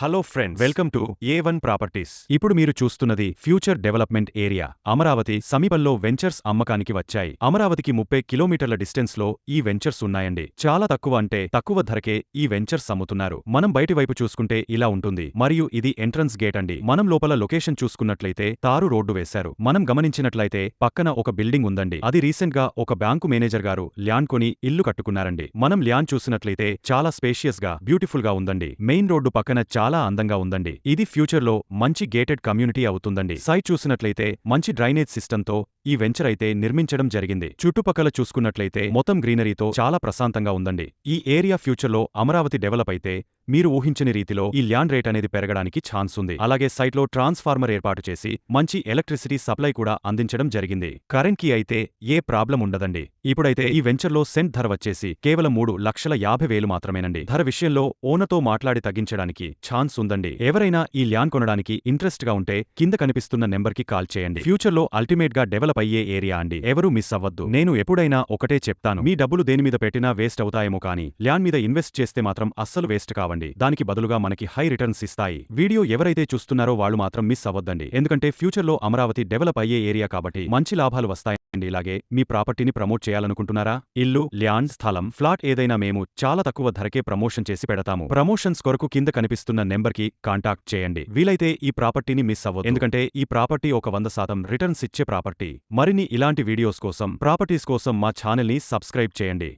Hello friends, welcome to A1 properties. ఇప్పుడు మీరు చూస్తున్నది ఫ్యూచర్ డెవలప్మెంట్ ఏరియా. అమరావతి సమీపంలో వెంచర్స్ అమ్మకానికి వచ్చాయి. అమరావతికి 30 కిలోమీటర్ల డిస్టెన్స్ లో ఈ వెంచర్స్ ఉన్నాయండి. చాలా తక్కువ అంటే తక్కువ ధరకే ఈ వెంచర్స్ అమ్ముతున్నారు. మనం బయటి వైపు చూసుకుంటే ఇలా ఉంటుంది. మరియు ఇది ఎంట్రన్స్ గేట్ అండి. మనం లోపల లొకేషన్ చూసుకున్నట్లయితే తారు రోడ్డు వేశారు. మనం గమనించినట్లయితే పక్కన ఒక బిల్డింగ్ ఉందండి. అది రీసెంట్ గా ఒక బ్యాంకు మేనేజర్ గారు ల్యాండ్ కొని ఇల్లు కట్టుకున్నారండి. మనం ల్యాండ్ చూసినట్లయితే చాలా స్పేషియస్ గా బ్యూటిఫుల్ గా ఉందండి. మెయిన్ రోడ్డు పక్కన చాలా అందంగా ఉందండి. ఇది ఫ్యూచర్ లో మంచి గేటెడ్ కమ్యూనిటీ అవుతుందండి. సైట్ చూసినట్లయితే మంచి డ్రైనేజ్ సిస్టమ్ తో ఈ వెంచర్ అయితే నిర్మించడం జరిగింది. చుట్టుపక్కల చూసుకున్నట్లయితే మొత్తం గ్రీనరీతో చాలా ప్రశాంతంగా ఉందండి. ఈ ఏరియా ఫ్యూచర్ లో అమరావతి డెవలప్ అయితే మీరు ఊహించని రీతిలో ఈ ల్యాండ్ రేట్ అనేది పెరగడానికి ఛాన్స్ ఉంది. అలాగే సైట్ లో ట్రాన్స్ఫార్మర్ ఏర్పాటు చేసి మంచి ఎలక్ట్రిసిటీ సప్లై కూడా అందించడం జరిగింది. కరెంట్ కి అయితే ఏ ప్రాబ్లం ఉండదండి. ఇప్పుడైతే ఈ వెంచర్ లో సెంట్ ధర వచ్చేసి కేవలం 3,50,000 మాత్రమేనండి. ధర విషయంలో ఓనర్తో మాట్లాడి తగ్గించడానికి ఛాన్స్ ఉందండి. ఎవరైనా ఈ ల్యాండ్ కొనడానికి ఇంట్రెస్ట్ గా ఉంటే కింద కనిపిస్తున్న నెంబర్ కి కాల్ చేయండి. ఫ్యూచర్ లో అల్టిమేట్ గా డెవలప్ అయ్యే ఏరియా అండి. ఎవరూ మిస్ అవ్వద్దు. నేను ఎప్పుడైనా ఒకటే చెప్తాను, మీ డబ్బులు దేని మీద పెట్టినా వేస్ట్ అవుతాయేమో కానీ ల్యాండ్ మీద ఇన్వెస్ట్ చేస్తే మాత్రం అస్సలు వేస్ట్ కావండి. దానికి బదులుగా మనకి హై రిటర్న్స్ ఇస్తాయి. వీడియో ఎవరైతే చూస్తున్నారో వాళ్ళు మాత్రం మిస్ అవ్వద్దండి. ఎందుకంటే ఫ్యూచర్ లో అమరావతి డెవలప్ అయ్యే ఏరియా కాబట్టి మంచి లాభాలు వస్తాయండి. ఇలాగే మీ ప్రాపర్టీని ప్రమోట్ చేయాలనుకుంటున్నారా? ఇల్లు, ల్యాండ్, స్థలం, ఫ్లాట్ ఏదైనా మేము చాలా తక్కువ ధరకే ప్రమోషన్ చేసి పెడతాము. ప్రమోషన్స్ కొరకు కింద కనిపిస్తున్న నెంబర్ కి కాంటాక్ట్ చేయండి. వీలైతే ఈ ప్రాపర్టీని మిస్ అవ్వద్దు. ఎందుకంటే ఈ ప్రాపర్టీ ఒక 100% రిటర్న్స్ ఇచ్చే ప్రాపర్టీ. మరిన్ని ఇలాంటి వీడియోస్ కోసం, ప్రాపర్టీస్ కోసం మా ఛానల్ ని సబ్స్క్రైబ్ చేయండి.